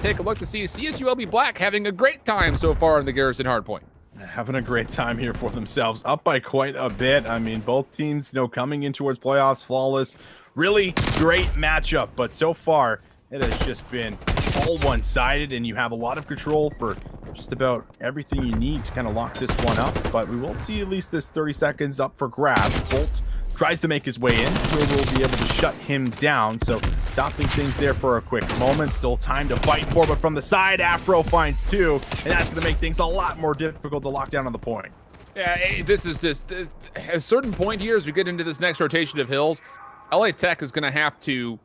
take a look to see CSULB Black having a great time so far in the Garrison Hardpoint. Having a great time here for themselves, up by quite a bit. I mean, both teams, coming in towards playoffs, flawless. Really great matchup, but so far it has just been all one-sided, and you have a lot of control for just about everything you need to kind of lock this one up. But we will see at least this 30 seconds up for grabs. Bolt tries to make his way in. Will be able to shut him down, so stopping things there for a quick moment. Still time to fight for, but from the side, Afro finds two, and that's going to make things a lot more difficult to lock down on the point. Yeah, this is just at a certain point here as we get into this next rotation of hills, LA Tech is going to have to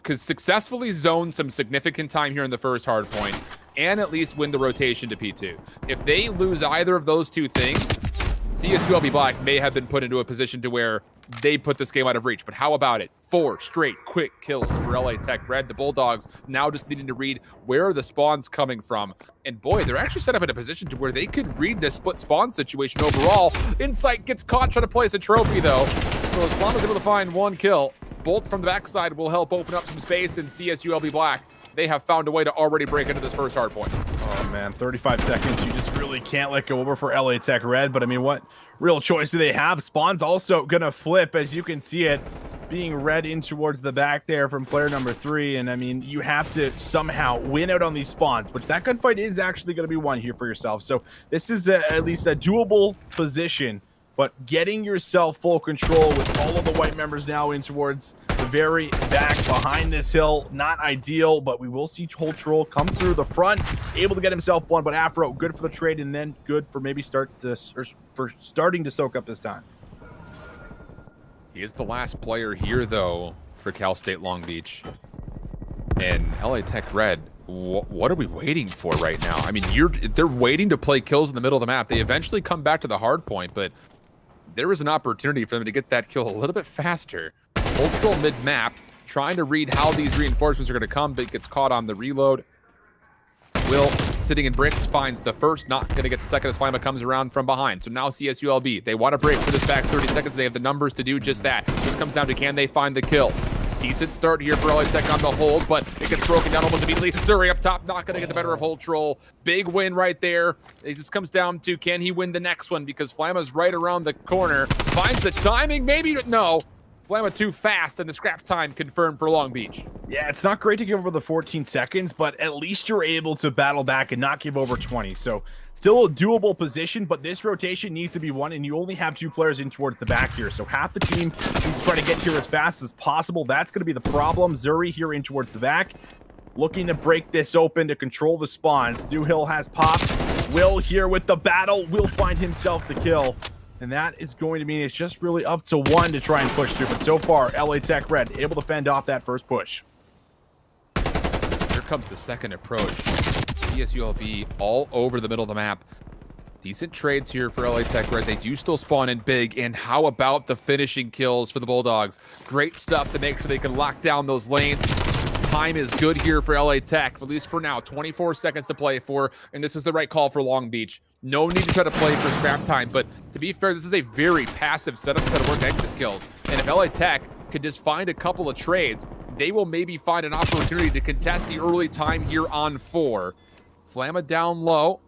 successfully zone some significant time here in the first hard point and at least win the rotation to P2. If they lose either of those two things, CSULB Black may have been put into a position to where they put this game out of reach. But how about it? 4 straight quick kills for LA Tech Red. The Bulldogs now just needing to read where are the spawns coming from. And boy, they're actually set up in a position to where they could read this split spawn situation overall. Insight gets caught trying to place a trophy though. So as long as able to find 1 kill, Bolt from the backside will help open up some space in CSULB Black. They have found a way to already break into this first hard point. Oh man, 35 seconds. You just really can't let go over for LA Tech Red. But I mean, what real choice do they have? Spawn's also gonna flip, as you can see it being read in towards the back there from player number 3. And I mean, you have to somehow win out on these spawns, which that gunfight is actually going to be won here for yourself. So this is at least a doable position, but getting yourself full control with all of the white members now in towards the very back behind this hill, not ideal, but we will see Troll come through the front, able to get himself one. But Afro, good for the trade, and then good for maybe starting to soak up this time. He is the last player here, though, for Cal State Long Beach. And LA Tech Red, what are we waiting for right now? I mean, they're waiting to play kills in the middle of the map. They eventually come back to the hard point, but there is an opportunity for them to get that kill a little bit faster. Ultra mid-map, trying to read how these reinforcements are going to come, but gets caught on the reload. Will, sitting in bricks, finds the first, not going to get the second as Flama comes around from behind. So now CSULB, they want to break for this back 30 seconds. They have the numbers to do just that. Just comes down to, can they find the kills? Decent start here for LA Tech on the hold, but it gets broken down almost immediately. Zuri up top, not going to get the better of Hold Troll. Big win right there. It just comes down to, can he win the next one? Because Flama's right around the corner. Finds the timing, maybe, no. Flama too fast, and the scrap time confirmed for Long Beach. Yeah, it's not great to give over the 14 seconds, but at least you're able to battle back and not give over 20. So still a doable position, but this rotation needs to be won, and you only have 2 players in towards the back here. So half the team needs to try to get here as fast as possible. That's going to be the problem. Zuri here in towards the back, looking to break this open to control the spawns. New Hill has popped. Will here with the battle will find himself the kill. And that is going to mean it's just really up to 1 to try and push through. But so far, LA Tech Red able to fend off that first push. Here comes the second approach. CSULB all over the middle of the map. Decent trades here for LA Tech Red. They do still spawn in big. And how about the finishing kills for the Bulldogs? Great stuff to make sure they can lock down those lanes. Time is good here for LA Tech, at least for now. 24 seconds to play for, and this is the right call for Long Beach. No need to try to play for scrap time, but to be fair, this is a very passive setup to work exit kills. And if LA Tech could just find a couple of trades, they will maybe find an opportunity to contest the early time here on 4. Flama down low,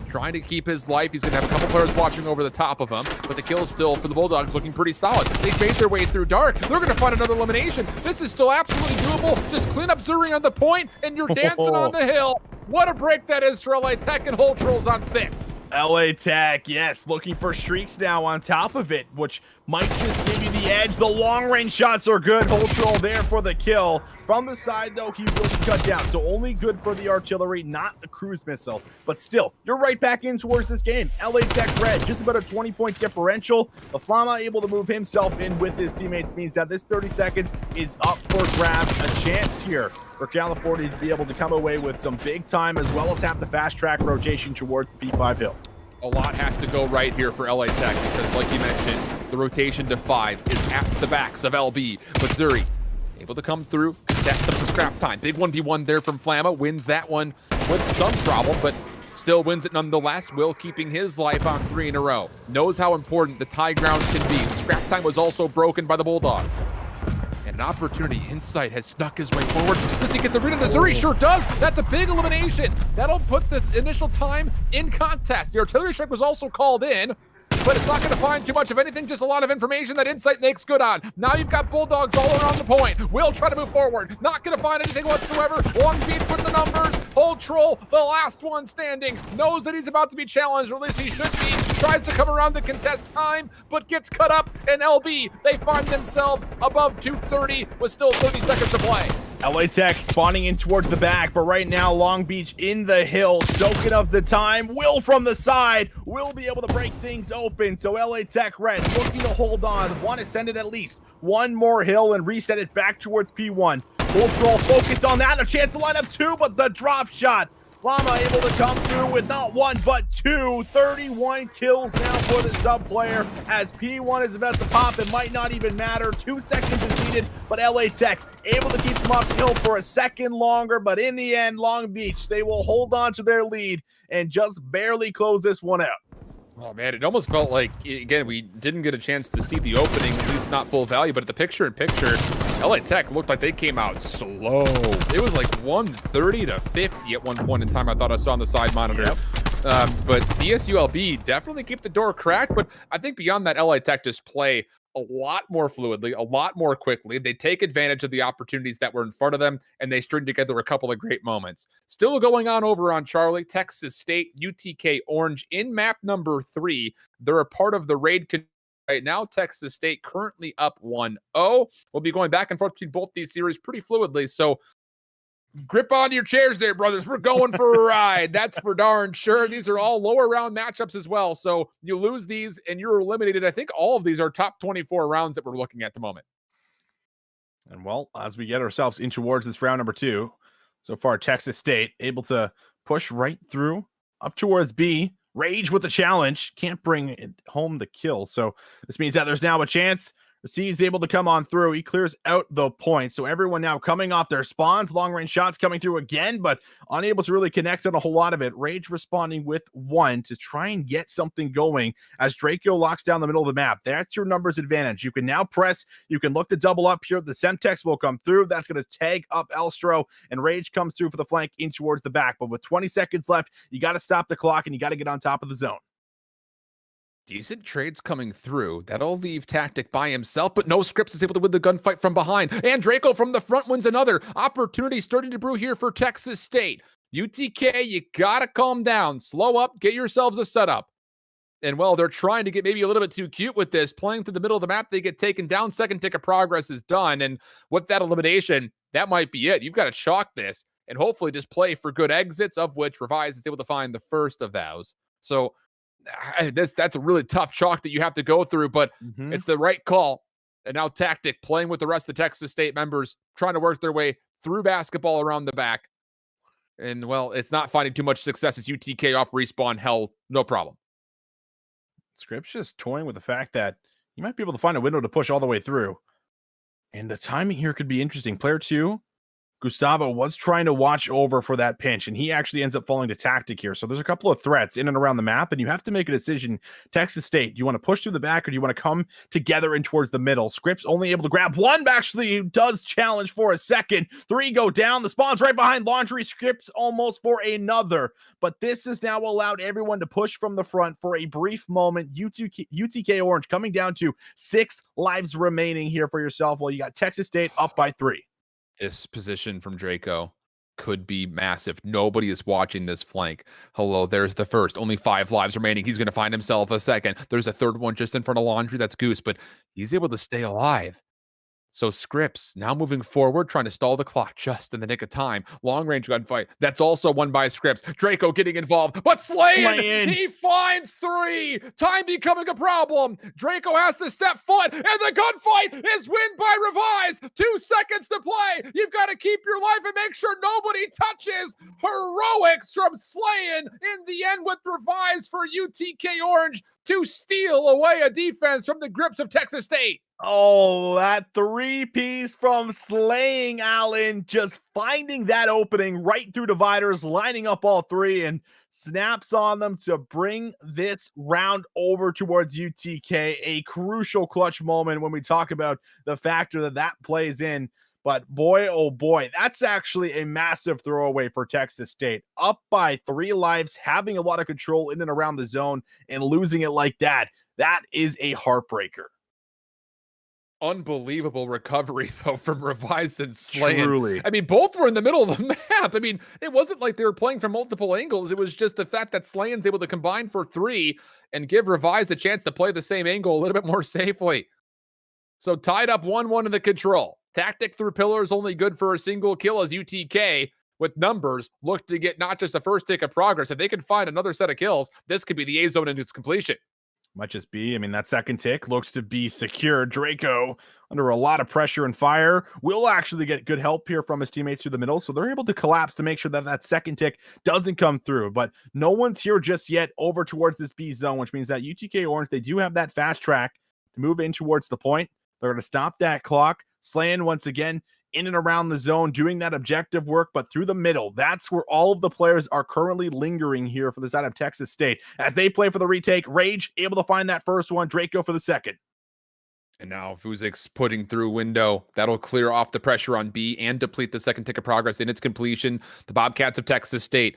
trying to keep his life. He's going to have a couple players watching over the top of him, but the kill still for the Bulldogs looking pretty solid. They made their way through dark. They're going to find another elimination. This is still absolutely doable. Just clean up Zuri on the point, and you're dancing on the hill. What a break that is for LA Tech, and Hold Trolls on 6. LA Tech, yes, looking for streaks now on top of it, which might just give you the edge. The long-range shots are good. Hold Troll there for the kill. From the side, though, he will be cut down. So only good for the artillery, not the cruise missile. But still, you're right back in towards this game. LA Tech Red, just about a 20-point differential. The Flama able to move himself in with his teammates means that this 30 seconds is up for grabs. A chance here for California to be able to come away with some big time, as well as have the fast-track rotation towards the P5 hill. A lot has to go right here for LA Tech because, like you mentioned, the rotation to 5 is at the backs of LB. But Zuri able to come through, contest up the scrap time. Big 1v1 there from Flama, wins that one with some problem, but still wins it nonetheless. Will keeping his life on 3 in a row. Knows how important the tie ground can be. The scrap time was also broken by the Bulldogs. And An opportunity. Insight has snuck his way forward. Does he get the read on Missouri? Sure does. That's a big elimination. That'll put the initial time in contest. The artillery strike was also called in, but it's not going to find too much of anything, just a lot of information that Insight makes good on. Now you've got Bulldogs all around the point. Will try to move forward. Not going to find anything whatsoever. Long Beach with the numbers. Hold Troll, the last one standing, knows that he's about to be challenged, or at least he should be. Tries to come around to contest time, but gets cut up. And LB, they find themselves above 230 with still 30 seconds to play. LA Tech spawning in towards the back, but right now Long Beach in the hill, soaking up the time. Will from the side will be able to break things open. So LA Tech Red looking to hold on, want to send it at least one more hill and reset it back towards P1. Troll focused on that, a chance to line up two, but the drop shot. Llama able to come through with not one, but two. 31 kills now for the sub player as P1 is about to pop. It might not even matter. 2 seconds is needed, but LA Tech able to keep them uphill for a second longer. But in the end, Long Beach, they will hold on to their lead and just barely close this one out. Oh man, it almost felt like, again, we didn't get a chance to see the opening, at least not full value, but at the picture-in-picture, LA Tech looked like they came out slow. It was like 130 to 50 at one point in time, I thought I saw on the side monitor. Yep. But CSULB definitely keep the door cracked, but I think beyond that, LA Tech just play a lot more fluidly, a lot more quickly. They take advantage of the opportunities that were in front of them, and they string together a couple of great moments. Still going on over on Charlie, Texas State, UTK Orange in map number 3. They're a part of the raid right now. Texas State currently up 1-0. We'll be going back and forth between both these series pretty fluidly, so grip onto your chairs there, brothers. We're going for a ride. That's for darn sure. These are all lower round matchups as well. So you lose these and you're eliminated. I think all of these are top 24 rounds that we're looking at the moment. And well, as we get ourselves in towards this round number 2, so far Texas State able to push right through up towards B. Rage with the challenge. Can't bring it home the kill. So this means that there's now a chance. C is able to come on through. He clears out the point. So everyone now coming off their spawns. Long-range shots coming through again, but unable to really connect on a whole lot of it. Rage responding with 1 to try and get something going as Draco locks down the middle of the map. That's your numbers advantage. You can now press. You can look to double up here. The Semtex will come through. That's going to tag up Elstro, and Rage comes through for the flank in towards the back. But with 20 seconds left, you got to stop the clock, and you got to get on top of the zone. Decent trades coming through. That'll leave Tactic by himself, but no Scripps is able to win the gunfight from behind. And Draco from the front wins another. Opportunity starting to brew here for Texas State. UTK, you gotta calm down. Slow up, get yourselves a setup. And well, they're trying to get maybe a little bit too cute with this. Playing through the middle of the map, they get taken down. Second tick of progress is done. And with that elimination, that might be it. You've got to chalk this and hopefully just play for good exits, of which Revise is able to find the first of those. So that's a really tough chalk that you have to go through, but it's the right call. And now Tactic playing with the rest of the Texas State members, trying to work their way through basketball around the back. And well, it's not finding too much success as UTK off respawn. Hell, no problem. Scripps just toying with the fact that you might be able to find a window to push all the way through. And the timing here could be interesting. Player 2, Gustavo, was trying to watch over for that pinch, and he actually ends up falling to Tactic here. So there's a couple of threats in and around the map, and you have to make a decision. Texas State, do you want to push through the back, or do you want to come together in towards the middle? Scripps only able to grab 1, but actually does challenge for a second. 3 go down. The spawn's right behind Laundry. Scripps almost for another. But this has now allowed everyone to push from the front for a brief moment. UTK Orange coming down to 6 lives remaining here for yourself, while you got Texas State up by 3. This position from Draco could be massive. Nobody is watching this flank. Hello, there's the first. Only 5 lives remaining. He's going to find himself a second. There's a third one just in front of Laundry. That's Goose, but he's able to stay alive. So Scripps now moving forward, trying to stall the clock just in the nick of time. Long range gunfight. That's also won by Scripps. Draco getting involved, but Slayin, he finds 3. Time becoming a problem. Draco has to step foot, and the gunfight is won by Revise. 2 seconds to play. You've got to keep your life and make sure nobody touches. Heroics from Slayin in the end with Revise for UTK Orange to steal away a defense from the grips of Texas State. Oh, that three-piece from Slaying Allen, just finding that opening right through dividers, lining up all three, and snaps on them to bring this round over towards UTK. A crucial clutch moment when we talk about the factor that plays in. But boy, oh boy, that's actually a massive throwaway for Texas State. Up by 3 lives, having a lot of control in and around the zone, and losing it like that. That is a heartbreaker. Unbelievable recovery though from Revise and Slayin. Truly. I mean, both were in the middle of the map. I mean, it wasn't like they were playing from multiple angles. It was just the fact that Slayin's able to combine for 3 and give Revise a chance to play the same angle a little bit more safely. So tied up 1-1 in the control. Tactic through pillars only good for a single kill as UTK with numbers look to get not just the first tick of progress. If they can find another set of kills, this could be the A zone in its completion. Might just be. I mean, that second tick looks to be secure. Draco, under a lot of pressure and fire, will actually get good help here from his teammates through the middle. So they're able to collapse to make sure that that second tick doesn't come through. But no one's here just yet over towards this B zone, which means that UTK Orange, they do have that fast track to move in towards the point. They're going to stop that clock. Slayin once again in and around the zone, doing that objective work, but through the middle. That's where all of the players are currently lingering here for the side of Texas State. As they play for the retake, Rage able to find that first one, Draco for the second. And now Vuzik's putting through window. That'll clear off the pressure on B and deplete the second tick of progress in its completion. The Bobcats of Texas State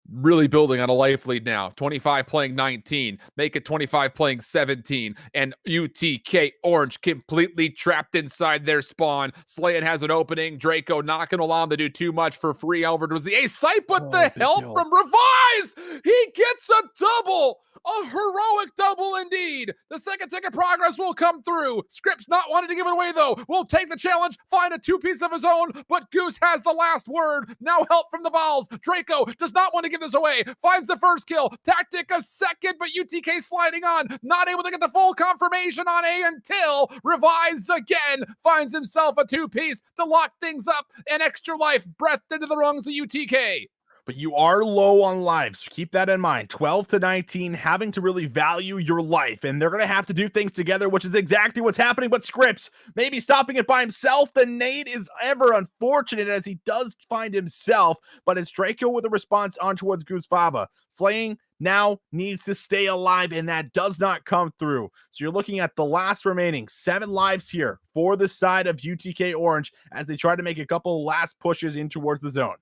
really building on a life lead now. 25 playing 19. Make it 25 playing 17. And UTK Orange completely trapped inside their spawn. Slayin has an opening. Draco not going to allow him to do too much for free. Alfred was the ace site, but the help from Revise! He gets a double! A heroic double indeed. The second tick of progress will come through. Scripps not wanting to give it away though. Will take the challenge, find a 2-piece of his own, but Goose has the last word. Now help from the Vols. Draco does not want to give this away. Finds the first kill. Tactic a second, but UTK sliding on. Not able to get the full confirmation on A until Revise again finds himself a 2-piece to lock things up. An extra life breathed into the rungs of UTK. But you are low on lives. Keep that in mind. 12 to 19, having to really value your life. And they're going to have to do things together, which is exactly what's happening. But Scripps, maybe stopping it by himself. The nade is ever unfortunate as he does find himself. But it's Draco with a response on towards Goose Fava. Slaying now needs to stay alive, and that does not come through. So you're looking at the last remaining 7 lives here for the side of UTK Orange as they try to make a couple last pushes in towards the zone.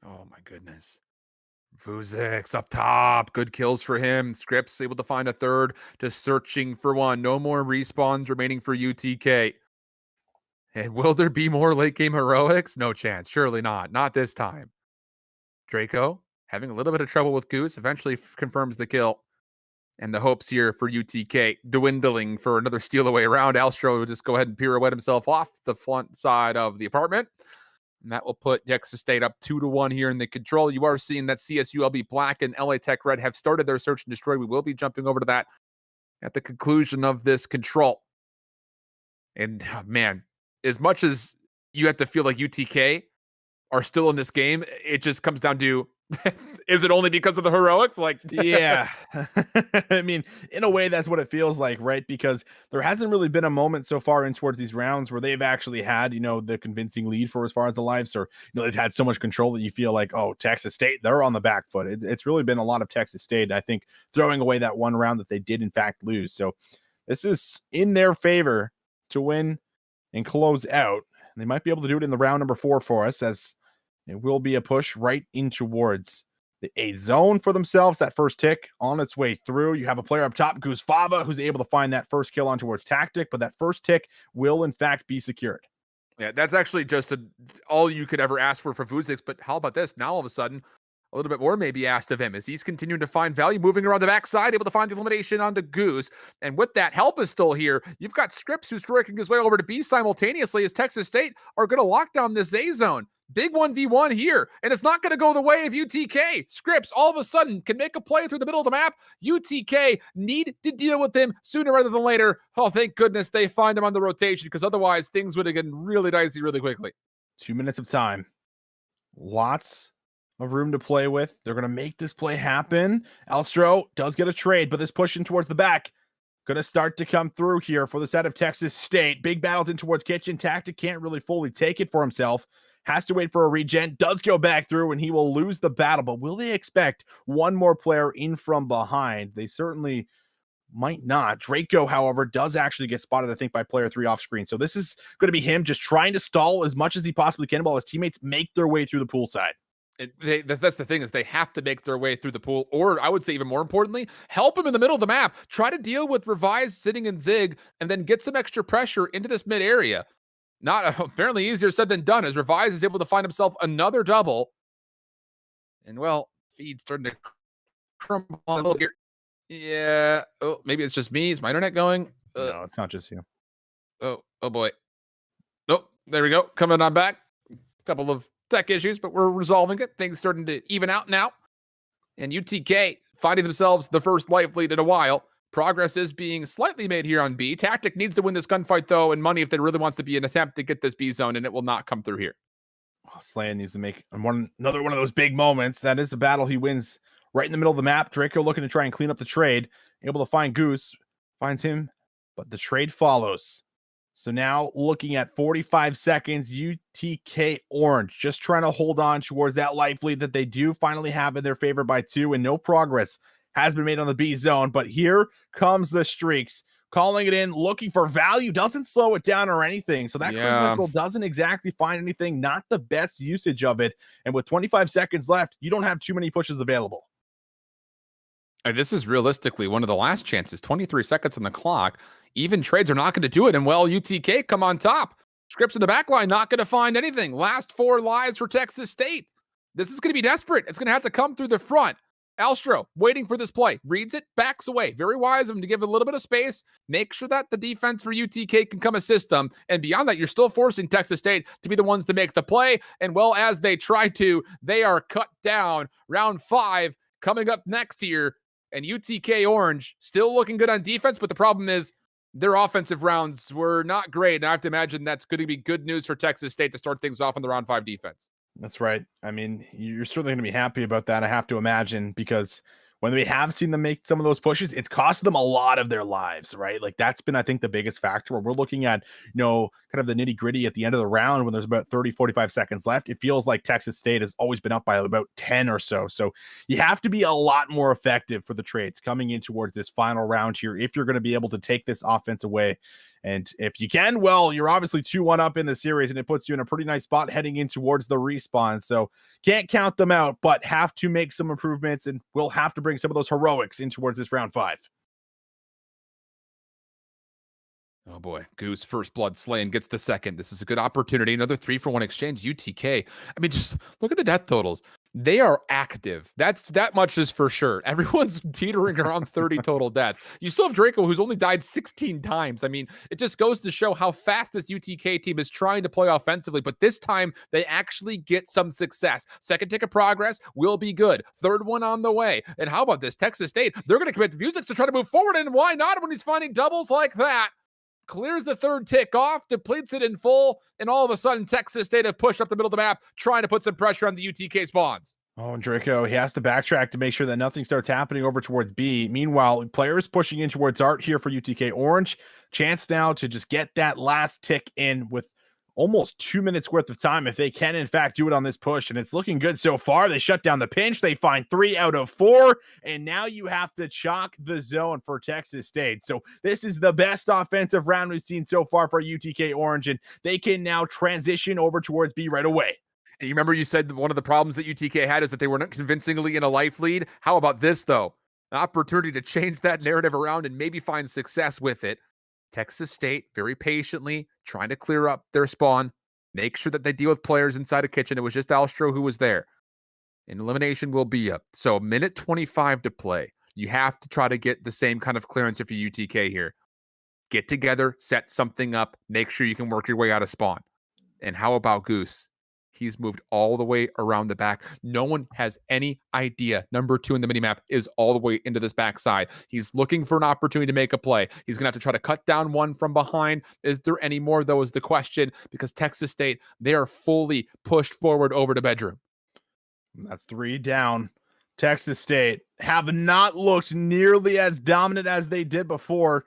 Oh my goodness. Vuzix up top. Good kills for him. Scripps able to find a third, just searching for one. No more respawns remaining for UTK. And will there be more late game heroics? No chance. Surely not. Not this time. Draco having a little bit of trouble with Goose. Eventually confirms the kill. And the hopes here for UTK dwindling for another steal away round. Alstro will just go ahead and pirouette himself off the front side of the apartment. And that will put Texas State up 2-1 here in the control. You are seeing that CSULB Black and LA Tech Red have started their search and destroy. We will be jumping over to that at the conclusion of this control. And man, as much as you have to feel like UTK are still in this game, it just comes down to, is it only because of the heroics? Like, yeah. I mean, in a way, that's what it feels like, right? Because there hasn't really been a moment so far in towards these rounds where they've actually had, the convincing lead for as far as the lives, or, they've had so much control that you feel like, oh, Texas State, they're on the back foot. It's really been a lot of Texas State, I think, throwing away that one round that they did, in fact, lose. So this is in their favor to win and close out. And they might be able to do it in the round number 4 for us, as it will be a push right in towards the A zone for themselves. That first tick on its way through. You have a player up top, Goose Fava, who's able to find that first kill on towards Tactic, but that first tick will in fact be secured. Yeah, that's actually just all you could ever ask for Vuzix. But how about this? Now all of a sudden, a little bit more may be asked of him as he's continuing to find value, moving around the backside, able to find the elimination onto Goose. And with that, help is still here. You've got Scripps who's working his way over to B simultaneously as Texas State are going to lock down this A zone. Big 1v1 here, and it's not going to go the way of UTK. Scripps all of a sudden can make a play through the middle of the map. UTK need to deal with him sooner rather than later. Oh, thank goodness they find him on the rotation, because otherwise things would have gotten really dicey really quickly. 2 minutes of time. Lots of room to play with. They're going to make this play happen. Alstro does get a trade, but this pushing towards the back. going to start to come through here for the side of Texas State. Big battles in towards Kitchen. Tactic can't really fully take it for himself. Has to wait for a regen. Does go back through, and he will lose the battle. But will they expect one more player in from behind? They certainly might not. Draco, however, does actually get spotted, I think, by player 3 off screen. So this is going to be him just trying to stall as much as he possibly can while his teammates make their way through the pool side. That's the thing, is they have to make their way through the pool, or I would say even more importantly, help him in the middle of the map. Try to deal with Revise sitting in Zig, and then get some extra pressure into this mid area. Not apparently easier said than done, as Revise is able to find himself another double. And well, feed's starting to crumble a little here. Yeah. Oh, maybe it's just me. Is my internet going? No, it's not just you. Oh boy. Nope. There we go. Coming on back. Couple of tech issues, but we're resolving it. Things starting to even out now. And UTK finding themselves the first life lead in a while. Progress is being slightly made here on B. Tactic needs to win this gunfight, though, and money if they really wants to be an attempt to get this B zone, and it will not come through here. Oh, Slan needs to make another one of those big moments. That is a battle he wins right in the middle of the map. Draco looking to try and clean up the trade. Able to find Goose. Finds him, but the trade follows. So now looking at 45 seconds, UTK Orange just trying to hold on towards that life lead that they do finally have in their favor by 2, and no progress has been made on the B zone. But here comes the streaks, calling it in, looking for value, doesn't slow it down or anything. So that Charisma skill doesn't exactly find anything, not the best usage of it. And with 25 seconds left, you don't have too many pushes available. And this is realistically one of the last chances. 23 seconds on the clock. Even trades are not going to do it. And well, UTK come on top. Scripps in the back line not going to find anything. Last 4 lives for Texas State. This is going to be desperate. It's going to have to come through the front. Alstro waiting for this play. Reads it, backs away. Very wise of him to give a little bit of space. Make sure that the defense for UTK can come assist them. And beyond that, you're still forcing Texas State to be the ones to make the play. And well, as they try to, they are cut down. Round 5 coming up next here. And UTK Orange still looking good on defense, but the problem is their offensive rounds were not great. And I have to imagine that's going to be good news for Texas State to start things off on the round 5 defense. That's right. I mean, you're certainly going to be happy about that, I have to imagine, because when we have seen them make some of those pushes, it's cost them a lot of their lives, right? Like that's been, I think, the biggest factor where we're looking at, kind of the nitty gritty at the end of the round when there's about 30, 45 seconds left. It feels like Texas State has always been up by about 10 or so. So you have to be a lot more effective for the trades coming in towards this final round here if you're going to be able to take this offense away. And if you can, well, you're obviously 2-1 up in the series, and it puts you in a pretty nice spot heading in towards the respawn. So can't count them out, but have to make some improvements, and we'll have to bring some of those heroics in towards this round 5. Oh boy, Goose first blood slain gets the second. This is a good opportunity. Another 3-for-1 exchange. UTK. I mean, just look at the death totals. They are active. That much is for sure. Everyone's teetering around 30 total deaths. You still have Draco, who's only died 16 times. I mean, it just goes to show how fast this UTK team is trying to play offensively, but this time they actually get some success. Second tick of progress will be good. Third one on the way. And how about this? Texas State, they're going to commit to Vuzix to try to move forward, and why not when he's finding doubles like that? Clears the third tick off, depletes it in full, and all of a sudden, Texas State have pushed up the middle of the map, trying to put some pressure on the UTK spawns. Oh, and Draco, he has to backtrack to make sure that nothing starts happening over towards B. Meanwhile, players pushing in towards Art here for UTK Orange. Chance now to just get that last tick in with almost 2 minutes worth of time if they can, in fact, do it on this push. And it's looking good so far. They shut down the pinch. They find 3 out of 4. And now you have to chalk the zone for Texas State. So this is the best offensive round we've seen so far for UTK Orange. And they can now transition over towards B right away. And you remember you said one of the problems that UTK had is that they were not convincingly in a life lead. How about this, though? An opportunity to change that narrative around and maybe find success with it. Texas State very patiently trying to clear up their spawn, make sure that they deal with players inside a kitchen. It was just Alstro who was there. And elimination will be up. So minute 25 to play. You have to try to get the same kind of clearance if you UTK here. Get together, set something up, make sure you can work your way out of spawn. And how about Goose? He's moved all the way around the back. No one has any idea. Number 2 in the minimap is all the way into this backside. He's looking for an opportunity to make a play. He's going to have to try to cut down one from behind. Is there any more, though, is the question, because Texas State, they are fully pushed forward over to bedroom. That's 3 down. Texas State have not looked nearly as dominant as they did before.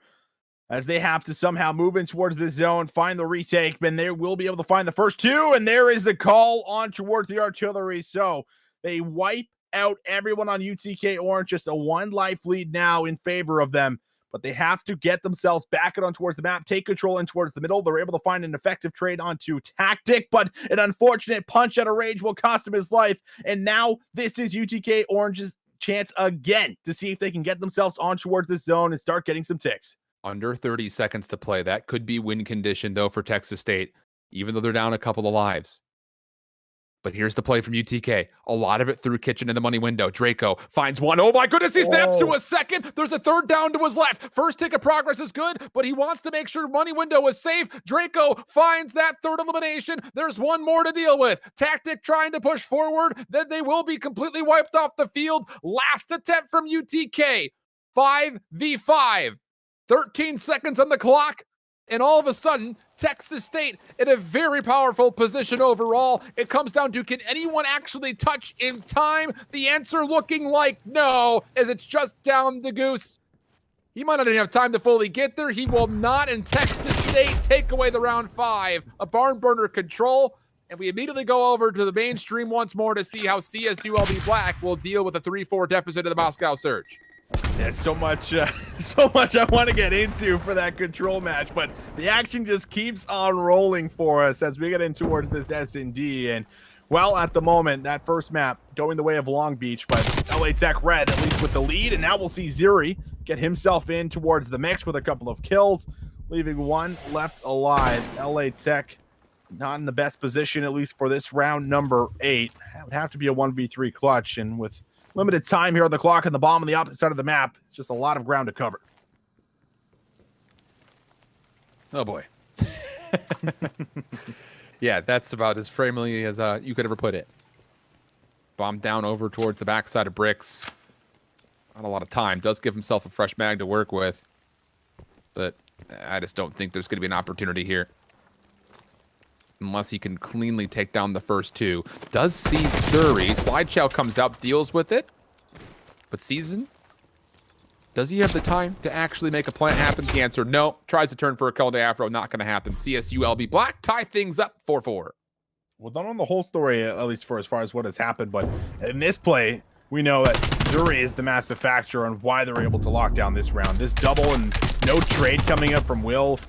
as they have to somehow move in towards this zone, find the retake, and they will be able to find the first two, and there is the call on towards the artillery. So they wipe out everyone on UTK Orange, just a 1 life lead now in favor of them, but they have to get themselves back on towards the map, take control in towards the middle. They're able to find an effective trade onto Tactic, but an unfortunate punch out of rage will cost him his life, and now this is UTK Orange's chance again to see if they can get themselves on towards this zone and start getting some ticks. Under 30 seconds to play. That could be win condition, though, for Texas State, even though they're down a couple of lives. But here's the play from UTK. A lot of it through Kitchen in the money window. Draco finds one. Oh my goodness, he snaps to a second. There's a third down to his left. First tick of progress is good, but he wants to make sure money window is safe. Draco finds that third elimination. There's one more to deal with. Tactic trying to push forward. Then they will be completely wiped off the field. Last attempt from UTK. 5v5. 13 seconds on the clock. And all of a sudden, Texas State in a very powerful position overall. It comes down to, can anyone actually touch in time? The answer looking like no, as it's just down the goose. He might not even have time to fully get there. He will not, and Texas State take away the round 5. A barn burner control, and we immediately go over to the mainstream once more to see how CSULB Black will deal with a 3-4 deficit of the Moscow Surge. There's so much I want to get into for that control match, but the action just keeps on rolling for us as we get in towards this S&D. And well, at the moment, that first map going the way of Long Beach, but LA Tech Red at least with the lead, and now we'll see Zuri get himself in towards the mix with a couple of kills, leaving one left alive. LA Tech not in the best position, at least for this round number 8. It would have to be a 1v3 clutch, and with limited time here on the clock and the bomb on the opposite side of the map, it's just a lot of ground to cover. Oh boy. Yeah, that's about as friendly as you could ever put it. Bomb down over towards the backside of bricks. Not a lot of time. Does give himself a fresh mag to work with, but I just don't think there's going to be an opportunity here. Unless he can cleanly take down the first two. Does see Zuri. Slideshow comes up, deals with it. But Season, does he have the time to actually make a plant happen? The answer, no. Tries to turn for a kill to Afro. Not going to happen. CSULB Black tie things up 4-4. Well, not on the whole story, at least for as far as what has happened. But in this play, we know that Zuri is the massive factor on why they're able to lock down this round. This double and no trade coming up from Will,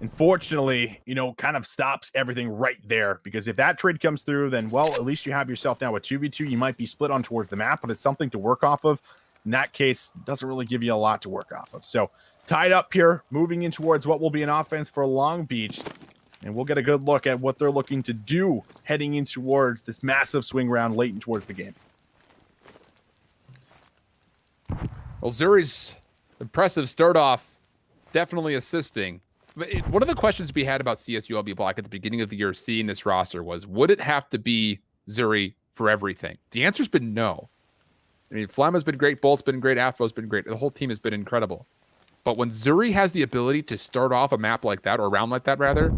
unfortunately, kind of stops everything right there, because if that trade comes through, then, well, at least you have yourself now a 2v2. You might be split on towards the map, but it's something to work off of. In that case, doesn't really give you a lot to work off of. So tied up here, moving in towards what will be an offense for Long Beach, and we'll get a good look at what they're looking to do heading in towards this massive swing round late in towards the game. Well, Zuri's impressive start off definitely assisting. One of the questions we had about CSULB Black at the beginning of the year, seeing this roster, was, would it have to be Zuri for everything? The answer's been no. I mean, Flamma's been great, Bolt's been great, Afro's been great. The whole team has been incredible. But when Zuri has the ability to start off a map like that, or a round like that, rather,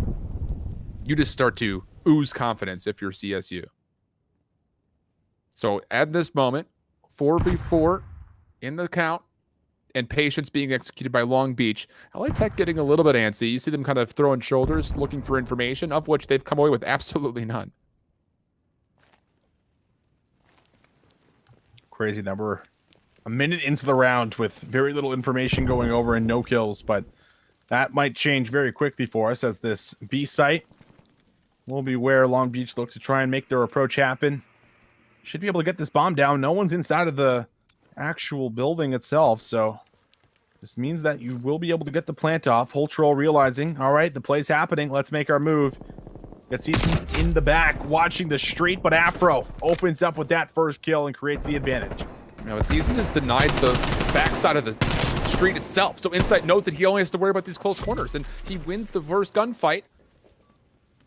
you just start to ooze confidence if you're CSU. So at this moment, 4v4 in the count, and Patience being executed by Long Beach. LA Tech getting a little bit antsy. You see them kind of throwing shoulders, looking for information, of which they've come away with absolutely none. Crazy number. A minute into the round with very little information going over and no kills, but that might change very quickly for us, as this B site will be where Long Beach looks to try and make their approach happen. Should be able to get this bomb down. No one's inside of the actual building itself, so this means that you will be able to get the plant off. Whole troll realizing, all right, the play's happening, let's make our move. Got Season in the back watching the street, but Afro opens up with that first kill and creates the advantage. Season just denied the backside of the street itself, so Insight knows that he only has to worry about these close corners, and he wins the first gunfight.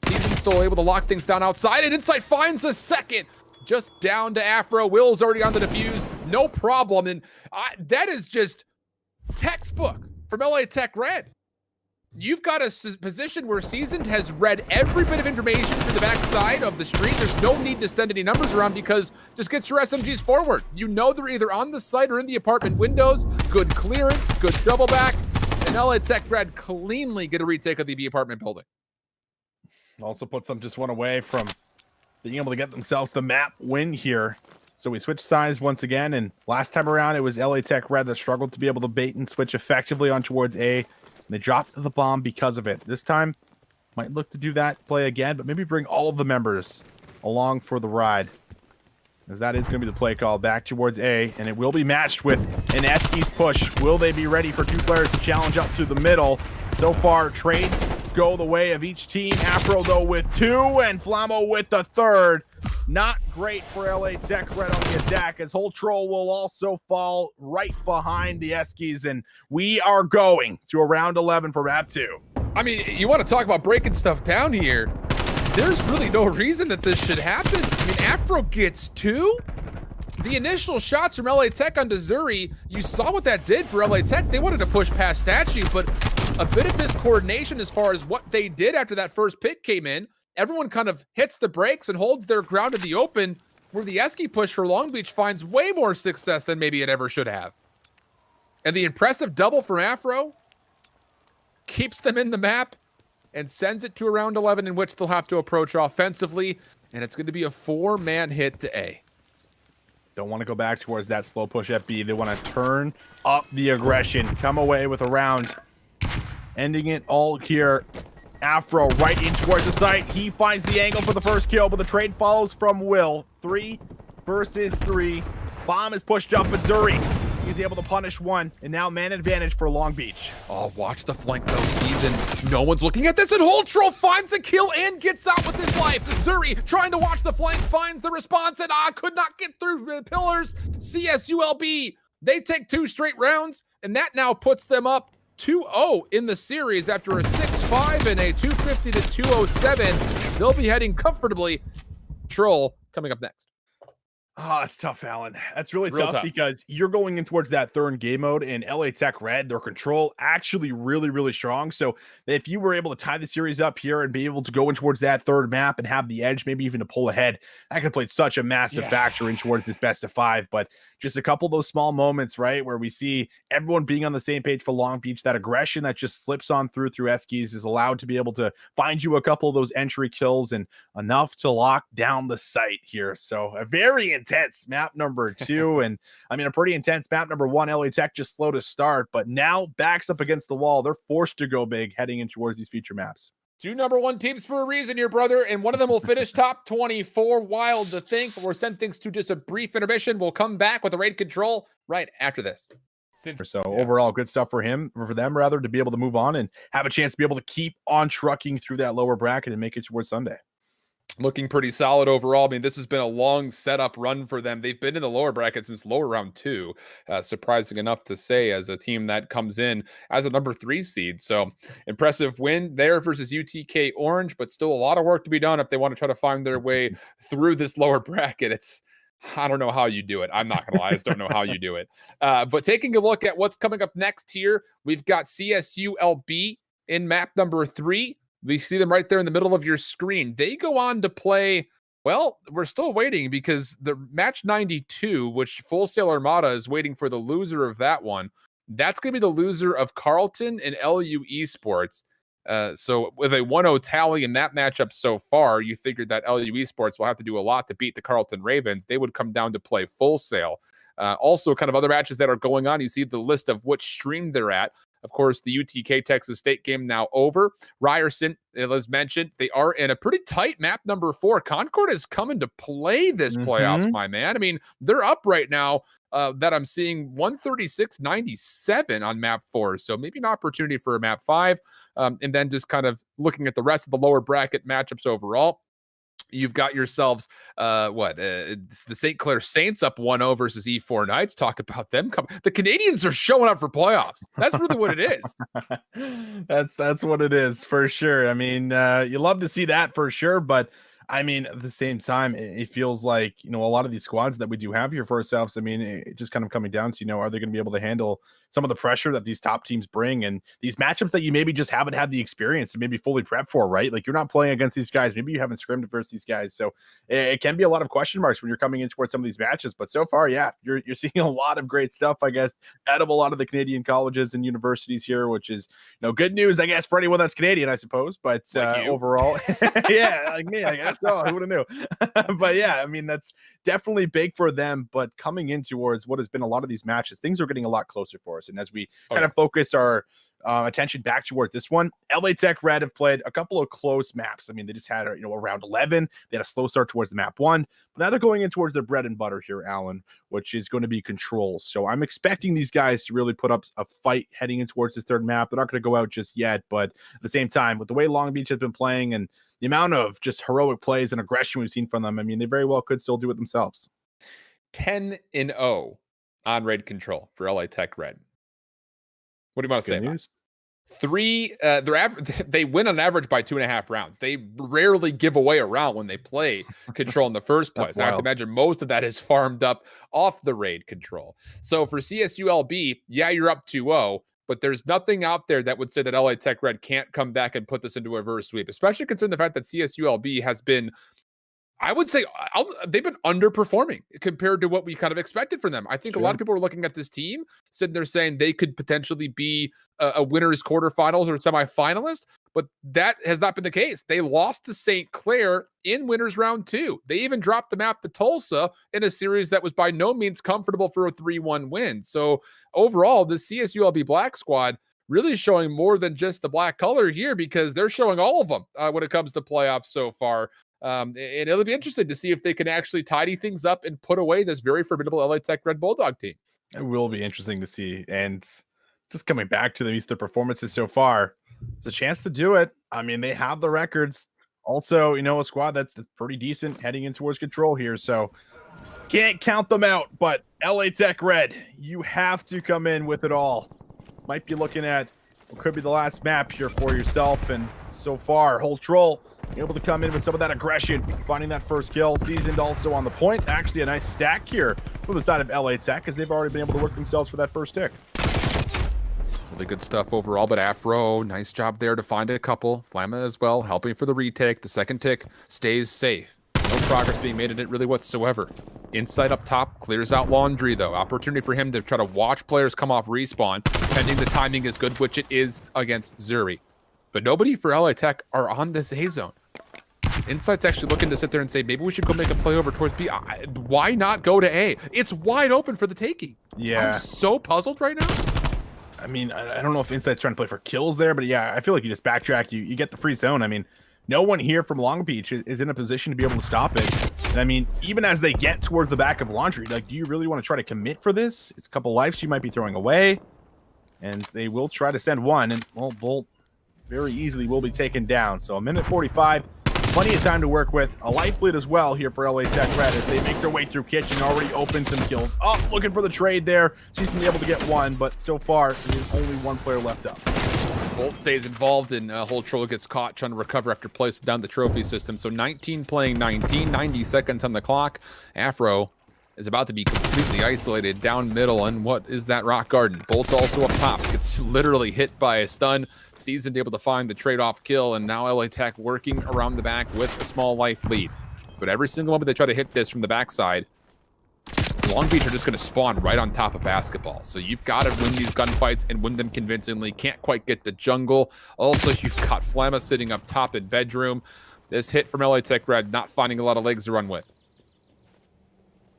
Season's still able to lock things down outside, and Insight finds a second. Just down to Afro. Will's already on the defuse. No problem. And that is just textbook from LA Tech Red. You've got a position where Seasoned has read every bit of information to the backside of the street. There's no need to send any numbers around, because just get your SMGs forward. You know they're either on the site or in the apartment windows. Good clearance, good double back. And And LA Tech Red cleanly get a retake of the B apartment building. Also puts them just one away from being able to get themselves the map win here. So we switch sides once again, and last time around it was LA Tech Red that struggled to be able to bait and switch effectively on towards A, and they dropped the bomb because of it. This time, might look to do that play again, but maybe bring all of the members along for the ride, as that is going to be the play call back towards A, and it will be matched with an Eskies push. Will they be ready for two players to challenge up to the middle? So far, trades go the way of each team. Afro, though, with two, and Flammo with the third. Not great for LA Tech Red on the attack, as Whole Troll will also fall right behind the Eskies, and we are going to a round 11 for map 2. I mean, you want to talk about breaking stuff down here. There's really no reason that this should happen. I mean, Afro gets 2. The initial shots from LA Tech on Zuri, you saw what that did for LA Tech. They wanted to push past Statue, but a bit of miscoordination as far as what they did after that first pick came in. Everyone kind of hits the brakes and holds their ground in the open, where the Esky push for Long Beach finds way more success than maybe it ever should have. And the impressive double from Afro keeps them in the map and sends it to a round 11 in which they'll have to approach offensively, and it's going to be a 4-man hit to A. Don't want to go back towards that slow push at B. They want to turn up the aggression, come away with a round, ending it all here. Afro right in towards the site. He finds the angle for the first kill, but the trade follows from Will. 3 versus 3. Bomb is pushed up, but Zuri, he's able to punish one, and now man advantage for Long Beach. Oh, watch the flank though, Season. No one's looking at this, and Whole Troll finds a kill and gets out with his life. Zuri trying to watch the flank, finds the response, and could not get through the pillars. CSULB, they take 2 straight rounds, and that now puts them up 2-0 in the series after a 6-5 and a 250 to 207. They'll be heading comfortably. Troll coming up next. Oh, that's tough, Alan. That's really tough because you're going in towards that third game mode, and LA Tech Red, their control actually really, really strong. So if you were able to tie the series up here and be able to go in towards that third map and have the edge, maybe even to pull ahead, that could have played such a massive factor in towards this best of 5. But just a couple of those small moments, right, where we see everyone being on the same page for Long Beach, that aggression that just slips on through Eskies is allowed to be able to find you a couple of those entry kills and enough to lock down the site here. So a very intense map number 2, and I mean a pretty intense map number 1. LA Tech just slow to start, but now backs up against the wall. They're forced to go big heading in towards these future maps. 2 number 1 teams for a reason here, brother, and one of them will finish top 24. Wild to think, but we'll send things to just a brief intermission. We'll come back with the raid control right after this. Overall, good stuff for them rather, to be able to move on and have a chance to be able to keep on trucking through that lower bracket and make it towards Sunday. Looking pretty solid overall. I mean, this has been a long setup run for them. They've been in the lower bracket since lower round 2. Surprising enough to say, as a team that comes in as a number 3 seed. So impressive win there versus UTK Orange, but still a lot of work to be done if they want to try to find their way through this lower bracket. I don't know how you do it. I'm not going to lie. I just don't know how you do it. But taking a look at what's coming up next here, we've got CSULB in map number 3. We see them right there in the middle of your screen. They go on to play, well, we're still waiting because the match 92, which Full Sail Armada is waiting for the loser of that one. That's going to be the loser of Carlton and LU Esports. So with a 1-0 tally in that matchup so far, you figured that LU Esports will have to do a lot to beat the Carlton Ravens. They would come down to play Full Sail. Also, kind of other matches that are going on. You see the list of which stream they're at. Of course, the UTK Texas State game now over. Ryerson, as mentioned, they are in a pretty tight map number 4. Concord is coming to play this playoffs, my man. I mean, they're up right now that I'm seeing 136.97 on map 4. So maybe an opportunity for a map 5. And then just kind of looking at the rest of the lower bracket matchups overall. You've got yourselves, the St. Clair Saints up 1-0 versus E4 Knights. Talk about them. The Canadians are showing up for playoffs. That's really what it is. That's what it is for sure. I mean, you love to see that for sure, but I mean, at the same time, it feels like, a lot of these squads that we do have here for ourselves, I mean, it just kind of coming down to, are they going to be able to handle some of the pressure that these top teams bring and these matchups that you maybe just haven't had the experience to maybe fully prep for, right? Like you're not playing against these guys. Maybe you haven't scrimmed versus these guys. So it can be a lot of question marks when you're coming in towards some of these matches. But so far, yeah, you're seeing a lot of great stuff, I guess, out of a lot of the Canadian colleges and universities here, which is, good news, I guess, for anyone that's Canadian, I suppose. But like overall, yeah, like me, I guess. Oh, who would have knew? But yeah, I mean, that's definitely big for them. But coming in towards what has been a lot of these matches, things are getting a lot closer for us. And as we kind of focus our attention back towards this one, LA Tech Red have played a couple of close maps. I mean, they just had, around 11. They had a slow start towards the map 1. But now they're going in towards their bread and butter here, Alan, which is going to be control. So I'm expecting these guys to really put up a fight heading in towards this third map. They're not going to go out just yet. But at the same time, with the way Long Beach has been playing and the amount of just heroic plays and aggression we've seen from them, I mean, they very well could still do it themselves. 10-0 on raid control for LA Tech Red. What do you want to say about it? Three, they win on average by 2.5 rounds. They rarely give away a round when they play control in the first place. I have to imagine most of that is farmed up off the raid control. So for CSULB, yeah, you're up 2-0, but there's nothing out there that would say that LA Tech Red can't come back and put this into a reverse sweep, especially considering the fact that CSULB has been, I would say, they've been underperforming compared to what we kind of expected from them. I think a lot of people were looking at this team, sitting there saying they could potentially be a winner's quarterfinals or semifinalist, but that has not been the case. They lost to St. Clair in winners round 2. They even dropped the map to Tulsa in a series that was by no means comfortable for a 3-1 win. So overall, the CSULB Black squad really showing more than just the black color here, because they're showing all of them when it comes to playoffs so far. And it'll be interesting to see if they can actually tidy things up and put away this very formidable LA Tech Red Bulldog team. It will be interesting to see. And just coming back to the performances so far, there's a chance to do it. I mean, they have the records. Also, a squad that's pretty decent heading in towards control here. So can't count them out. But LA Tech Red, you have to come in with it all. Might be looking at what could be the last map here for yourself. And so far, Whole Troll able to come in with some of that aggression, finding that first kill. Seasoned also on the point. Actually, a nice stack here from the side of LA Tech, as they've already been able to work themselves for that first tick. Really good stuff overall, but Afro, nice job there to find a couple. Flamma as well, helping for the retake. The second tick stays safe. No progress being made in it really whatsoever. Inside up top, clears out Laundry, though. Opportunity for him to try to watch players come off respawn, pending the timing is good, which it is against Zuri. But nobody for LA Tech are on this A zone. Insight's actually looking to sit there and say, maybe we should go make a play over towards B. Why not go to A? It's wide open for the taking. Yeah. I'm so puzzled right now. I mean, I don't know if Insight's trying to play for kills there, but yeah, I feel like you just backtrack. You get the free zone. I mean, no one here from Long Beach is in a position to be able to stop it. And I mean, even as they get towards the back of Laundry, like, do you really want to try to commit for this? It's a couple lives you might be throwing away. And they will try to send one, and, well, Bolt very easily will be taken down. So 1:45, plenty of time to work with. A life lead as well here for LA Tech Red as they make their way through Kitchen, already opened some kills. Oh, looking for the trade there. Seems to be able to get one, but so far, there's only one player left up. Bolt stays involved, and Whole Troll gets caught trying to recover after placing down the trophy system. So 19 playing 19, 90 seconds on the clock. Afro is about to be completely isolated down middle, and what is that rock garden? Bolt also up top, gets literally hit by a stun. Seasoned able to find the trade-off kill, and now LA Tech working around the back with a small life lead. But every single moment they try to hit this from the backside, Long Beach are just going to spawn right on top of basketball. So you've got to win these gunfights and win them convincingly. Can't quite get the jungle. Also, you've got Flamma sitting up top in bedroom. This hit from LA Tech Red not finding a lot of legs to run with.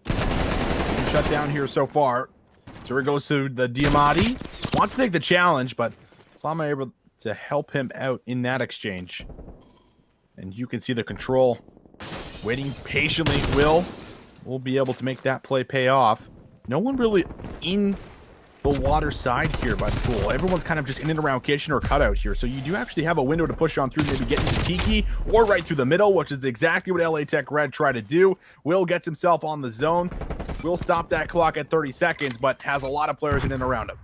Shut down here so far. So it goes to the Diamati. Wants to take the challenge, but Flamma able to help him out in that exchange. And you can see the control waiting patiently. Will be able to make that play pay off. No one really in the water side here by the pool. Everyone's kind of just in and around Kitchen or Cutout here. So you do actually have a window to push on through, maybe get into Tiki or right through the middle, which is exactly what LA Tech Red tried to do. Will gets himself on the zone. Will stop that clock at 30 seconds, but has a lot of players in and around him.